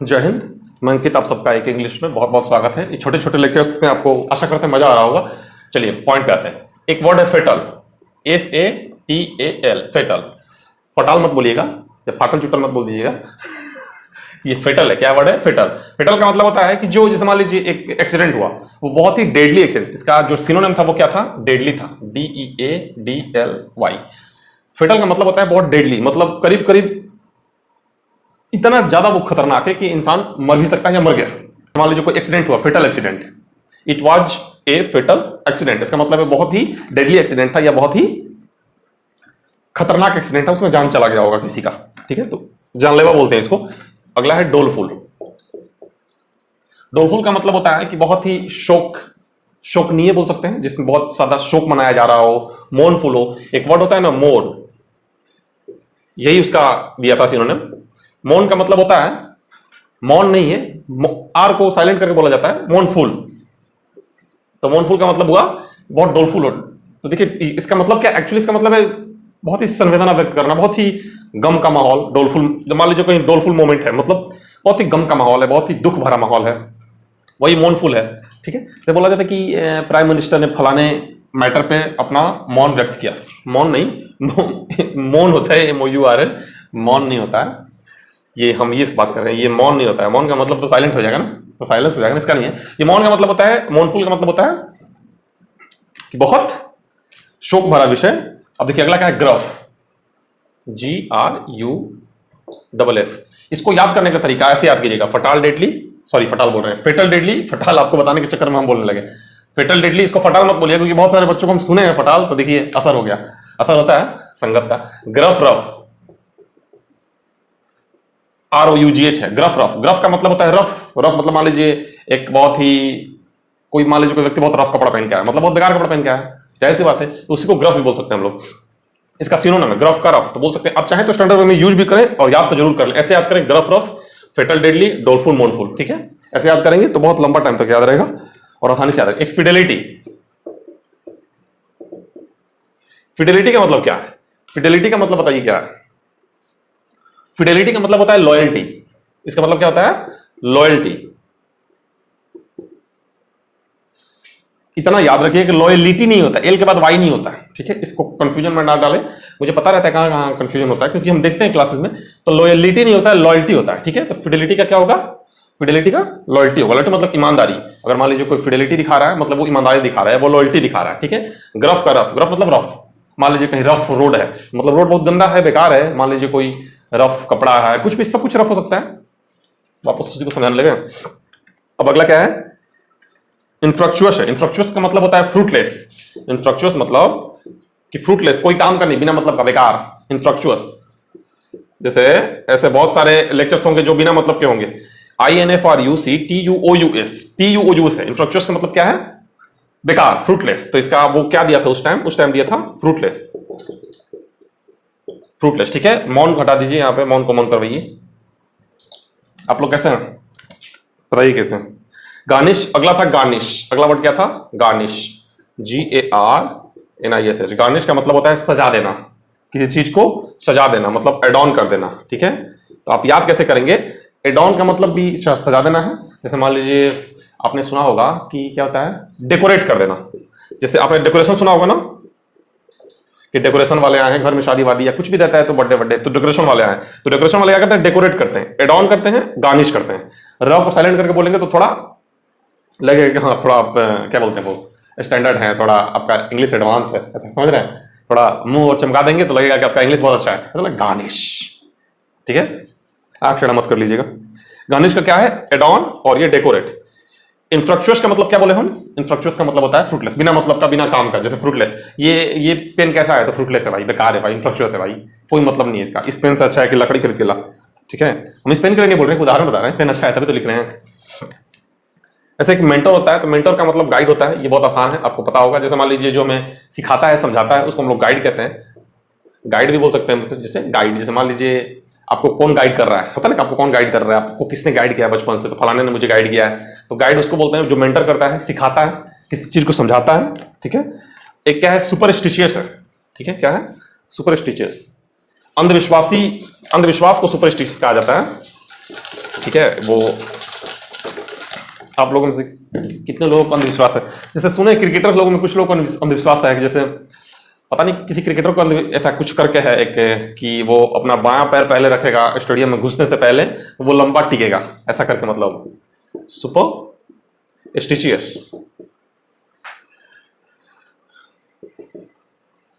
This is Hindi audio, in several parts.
जय हिंद। मैं अंकित, आप सबका एक इंग्लिश में बहुत बहुत स्वागत है। ये छोटे छोटे लेक्चर्स में आपको आशा करते हैं मजा आ रहा होगा। चलिए पॉइंट पे आते हैं। एक वर्ड है फेटल, FATAL, फेटल। फटाल मत बोलिएगा या फाटल चुटल मत बोल दीजिएगा। ये फेटल है। क्या वर्ड है? फेटल। फेटल का मतलब होता है कि जो जैसे मान लीजिए एक एक्सीडेंट हुआ, वो बहुत ही डेडली एक्सीडेंट, इसका जो सिनोनिम था वो क्या था? डेडली था, DEADLY। फेटल का मतलब होता है बहुत डेडली, मतलब करीब करीब इतना ज्यादा वो खतरनाक है कि इंसान मर भी सकता है या मर गया। मान लीजिए कोई एक्सीडेंट हुआ, fatal accident, it was a fatal accident. इसका मतलब है बहुत ही डेडली एक्सीडेंट था या बहुत ही खतरनाक एक्सीडेंट था, उसमें जान चला गया होगा किसी का। ठीक है, तो जानलेवा बोलते हैं इसको। अगला है डोलफुल। डोलफुल का मतलब होता है कि बहुत ही शोकनीय बोल सकते हैं, जिसमें बहुत ज्यादा शोक मनाया जा रहा हो, मोर्नफुल हो। एक वर्ड होता है ना मोर, यही उसका दिया था सिनोनिम। मौन का मतलब होता है, मौन नहीं है, आर को साइलेंट करके बोला जाता है, मौनफुल। तो मौनफुल का मतलब हुआ बहुत डोलफुल हो। तो देखिए इसका मतलब क्या, एक्चुअली इसका मतलब है बहुत ही संवेदना व्यक्त करना, बहुत ही गम का माहौल। डोलफुल, जब मान लीजिए कहीं डोलफुल मोमेंट है, मतलब बहुत ही गम का माहौल है, बहुत ही दुख भरा माहौल है, वही मौनफुल है। ठीक है, तो बोला जाता है कि प्राइम मिनिस्टर ने फलाने मैटर पे अपना मौन व्यक्त किया। मौन नहीं, मौन होता है, MOURN, मौन नहीं होता है। ये हम ये बात कर रहे हैं, ये मौन नहीं होता है। मौन का मतलब तो साइलेंट हो जाएगा ना, तो साइलेंस हो जाएगा ना, इसका नहीं है। ये मौन का मतलब होता है, मौनफुल का मतलब होता है कि बहुत शोक भरा विषय। अब देखिए अगला क्या है? Gruff, GRUFF। इसको याद करने का तरीका ऐसे याद कीजिएगा, फटाल डेडली, सॉरी फटाल बोल रहे हैं, फेटल डेडली। फटाल आपको बताने के चक्कर में हम बोलने लगे फेटल डेडली। इसको फटाल मत बोलिए, क्योंकि बहुत सारे बच्चों को हम सुने हैं फटाल, तो देखिए असर हो गया। असर होता है संगत का। ग्रफ रफ, ROUGH है, ग्रफ रफ। ग्रफ का मतलब होता है रफ। रफ मतलब मान लीजिए एक बहुत ही, कोई मान लीजिए कोई व्यक्ति बहुत रफ कपड़ा पहन के आया, मतलब बहुत बेकार कपड़ा पहन के आया, जाहिर सी बात है, तो उसी को ग्रफ भी बोल सकते हैं हम लोग। इसका सिनोनिम है ग्रफ का रफ, तो बोल सकते हैं। आप चाहे तो स्टैंडर्ड वे में यूज भी करें और याद तो जरूर कर लें। ऐसे याद करें, gruff rough, fatal deadly, doleful, mournful. ठीक है, ऐसे याद करेंगे तो बहुत लंबा टाइम तक याद रहेगा और आसानी से याद रहेगा। एक फिडेलिटी। फिडेलिटी का मतलब क्या है? फिडेलिटी का मतलब बताइए क्या है? फिडेलिटी का मतलब होता है लॉयल्टी। इसका मतलब क्या होता है? लॉयल्टी। इतना याद रखिए कि लॉयलिटी नहीं होता, एल के बाद वाई नहीं होता है। ठीक है, इसको कंफ्यूजन में ना डाले, मुझे पता रहता है कहां कहां कंफ्यूजन होता है, क्योंकि हम देखते हैं क्लासेस में। तो लॉयलिटी नहीं होता है, लॉयल्टी होता है। ठीक है, तो फिडेलिटी का क्या होगा? फिडेलिटी का लॉयल्टी होगा। लॉयल्टी मतलब ईमानदारी। अगर मान लीजिए कोई फिडेलिटी दिखा रहा है, मतलब वो ईमानदारी दिखा रहा है, वो लॉयल्टी दिखा रहा है। ठीक है, ग्रफ का रफ, ग्रफ मतलब रफ। मान लीजिए कहीं रफ रोड है, मतलब रोड बहुत गंदा है, बेकार है। मान लीजिए कोई रफ कपड़ा है, कुछ भी, सब कुछ रफ हो सकता है। वापस उसी को समझाने लगे। अब अगला क्या है? इनफ्रक्चुअस है। इनफ्रक्चुअस का मतलब होता है फ्रूटलेस। इनफ्रक्चुअस मतलब कि फ्रूटलेस, कोई काम का नहीं, बिना मतलब का, बेकार, इनफ्रक्चुअस। जैसे ऐसे बहुत सारे लेक्चर्स होंगे जो बिना मतलब के होंगे। INFRUCTUOUS, TUOUS है। इनफ्रक्चुअस का मतलब क्या है? बेकार, फ्रूटलेस। तो इसका वो क्या दिया था उस टाइम दिया था फ्रूटलेस। फ्रूटलेस। ठीक है, मौन हटा दीजिए, यहां पे मौन को मौन करवाइए। आप लोग कैसे हैं बताइए, कैसे हैं? गार्निश, अगला था गार्निश। अगला वर्ड क्या था? Garnish, GARNISH। गार्निश का मतलब होता है सजा देना, किसी चीज को सजा देना, मतलब एडॉन कर देना। ठीक है, तो आप याद कैसे करेंगे? एडॉन का मतलब भी सजा देना है। जैसे मान लीजिए आपने सुना होगा कि क्या होता है? डेकोरेट कर देना। जैसे आपने डेकोरेशन सुना होगा ना, कि डेकोरेशन वाले आए हैं घर में, शादी वादी या कुछ भी रहता है, तो बर्थडे, तो डेकोरेशन वाले आए हैं, तो डेकोरेशन वाले क्या करते हैं? डेकोरेट करते हैं, एडॉन करते हैं, गार्निश करते हैं। र को साइलेंट करके बोलेंगे तो थोड़ा लगेगा कि हाँ थोड़ा आप क्या बोलते हैं, वो स्टैंडर्ड है, थोड़ा आपका इंग्लिश एडवांस है, ऐसा समझ रहे हैं? थोड़ा मुंह और चमका देंगे तो लगेगा कि आपका इंग्लिश बहुत अच्छा है, मतलब गार्निश। ठीक है, आंख टेढ़ा मत कर लीजिएगा। गार्निश का क्या है? एडॉन, और ये डेकोरेट। इनफ्रक्चुअस का मतलब क्या बोले हम? इनफ्रक्चुअस का मतलब होता है फ्रूटलेस, बिना मतलब का, बिना काम का। जैसे फ्रूटलेस, ये पेन कैसा है? तो फ्रूटलेस है भाई, बेकार है भाई, इनफ्रक्चुअस है भाई, कोई मतलब नहीं है इसका। इस पेन से अच्छा है कि लकड़ी खरीद के ला। ठीक है, हम इस पेन के लिए नहीं बोल रहे हैं, उदाहरण बता रहे हैं, पेन अच्छा है तभी तो लिख रहे हैं। ऐसे एक मेंटर होता है, तो मेंटर का मतलब गाइड होता है। ये बहुत आसान है, आपको पता होगा। जैसे मान लीजिए जो हमें सिखाता है, समझाता है, उसको हम लोग गाइड कहते हैं। गाइड भी बोल सकते हैं जैसे गाइड। जैसे मान लीजिए आपको कौन गाइड कर रहा है, पता ना आपको कौन गाइड कर रहा है, आपको किसने गाइड किया है बचपन से, तो फलाने ने मुझे गाइड किया है। तो गाइड उसको बोलते हैं जो मेंटर करता है, सिखाता है, किसी चीज को समझाता है। ठीक है, एक क्या है? सुपरस्टिशियस है। ठीक है, क्या है? सुपरस्टिशियस। अंधविश्वासी, अंधविश्वास को सुपरस्टिशियस कहा जाता है। ठीक है, वो आप लोगों में से कितने लोगों को अंधविश्वास है? जैसे सुने क्रिकेटर लोगों में कुछ लोगों को अंधविश्वास है कि जैसे पता नहीं किसी क्रिकेटर को ऐसा कुछ करके है एक कि वो अपना बायां पैर पहले रखेगा स्टेडियम में घुसने से पहले तो वो लंबा टिकेगा, ऐसा करके मतलब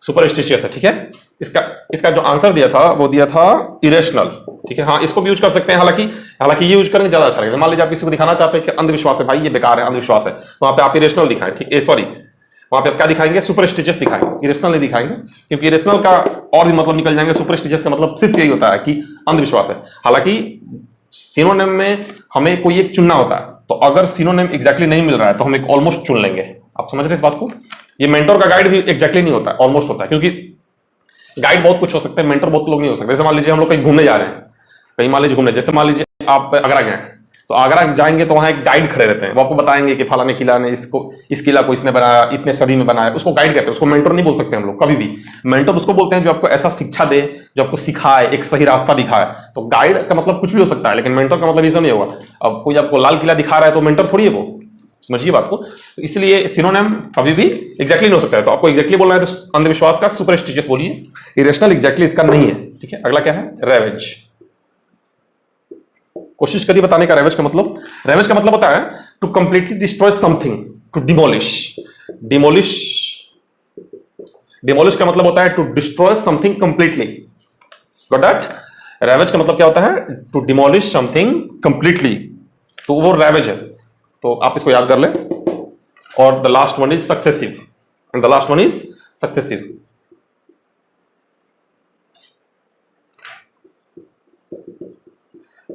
सुपरस्टिशियस है। ठीक है, इसका जो आंसर दिया था वो दिया था इरेशनल। ठीक है, हाँ इसको भी यूज कर सकते हैं, हालांकि ये यूज करेंगे ज्यादा अच्छा लगेगा। मान लीजिए आप किसी को दिखाना चाहते हैं कि अंधविश्वास है, भाई ये बेकार है, अंधविश्वास है, वहां पे आप इरेशनल दिखाएं। ठीक है, सॉरी, वहां पे आप क्या दिखाएंगे? सुपरस्टिशियस दिखाएंगे, इरेशनल नहीं दिखाएंगे, क्योंकि इरेशनल का और भी मतलब निकल जाएंगे। सुपरस्टिशियस का मतलब सिर्फ यही होता है कि अंधविश्वास है। हालांकि सिनोनिम में हमें कोई एक चुनना होता है, तो अगर सिनोनिम एग्जैक्टली नहीं मिल रहा है तो हम एक ऑलमोस्ट चुन लेंगे। आप समझ रहे हैं इस बात को? ये मेंटर का गाइड भी एग्जैक्टली नहीं होता है, ऑलमोस्ट होता है, क्योंकि गाइड बहुत कुछ हो सकते हैं, मेंटर बहुत लोग नहीं हो सकते। जैसे मान लीजिए हम लोग कहीं घूमने जा रहे हैं, कहीं मान लीजिए घूमने, जैसे मान लीजिए आप आगरा गए, तो आगरा जाएंगे तो वहां एक गाइड खड़े रहते हैं, वो आपको बताएंगे कि फलाने किला ने इस किला को इसने बनाया, इतने सदी में बनाया। उसको गाइड कहते हैं, उसको मेंटर नहीं बोल सकते हम लोग कभी भी। मेंटर उसको बोलते हैं जो आपको ऐसा शिक्षा दे, जो आपको सिखाए, एक सही रास्ता दिखाए। तो गाइड का मतलब कुछ भी हो सकता है, लेकिन मेंटर का मतलब ऐसा नहीं होगा। अब कोई आपको लाल किला दिखा रहा है तो मेंटर थोड़ी है वो, समझिए बात को। तो इसलिए सिनोनिम कभी भी एग्जैक्टली नहीं हो सकता है। तो आपको एग्जैक्टली बोलना है तो अंधविश्वास का सुपरस्टिशियस बोलिए, इरेशनल एग्जैक्टली इसका नहीं है। ठीक है, अगला क्या है? रेवेज। कोशिश करिए बताने का रेवेज का मतलब। रेवेज का मतलब होता है to completely destroy something, to demolish. Demolish का मतलब होता है to destroy something completely. Got that? Ravage का मतलब क्या होता है? टू डिमोलिश समथिंग कंप्लीटली, तो वो रेवेज है। तो आप इसको याद कर लें। और the last one is successive, and the last one is successive.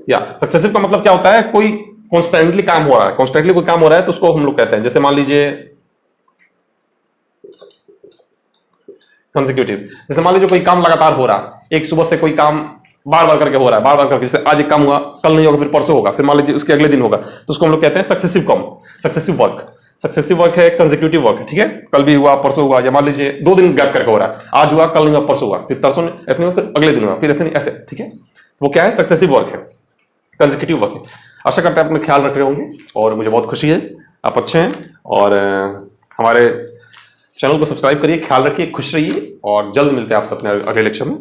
या सक्सेसिव का मतलब क्या होता है? कोई कॉन्स्टेंटली काम हो रहा है, कॉन्स्टेंटली कोई काम हो रहा है तो उसको हम लोग कहते हैं, जैसे मान लीजिए कंसेक्यूटिव। जैसे मान लीजिए कोई काम लगातार हो रहा है, एक सुबह से कोई काम बार बार करके हो रहा है, बार बार करके, जैसे आज एक काम हुआ, कल नहीं होगा, फिर परसों होगा, फिर मान लीजिए उसके अगले दिन होगा, तो उसको हम लोग कहते हैं सक्सेसिव काम, सक्सेसिव वर्क। सक्सेसिव वर्क है, कंसेक्यूटिव वर्क है। ठीक है, कल भी हुआ, परसों हुआ, या मान लीजिए 2 दिन गैप करके हो रहा है, आज हुआ, कल नहीं हुआ, परसों हुआ, फिर तरसों ऐसे नहीं हुआ, फिर अगले दिन हुआ, फिर ऐसे नहीं, ऐसे। ठीक है, वो क्या है? सक्सेसिव वर्क है, कंसेक्यूटिव वर्क है। आशा करते हैं अपने ख्याल रख रहे होंगे, और मुझे बहुत खुशी है आप अच्छे हैं। और हमारे चैनल को सब्सक्राइब करिए, ख्याल रखिए, खुश रहिए, और जल्द मिलते हैं आपसे अपने अगले लेक्चर में।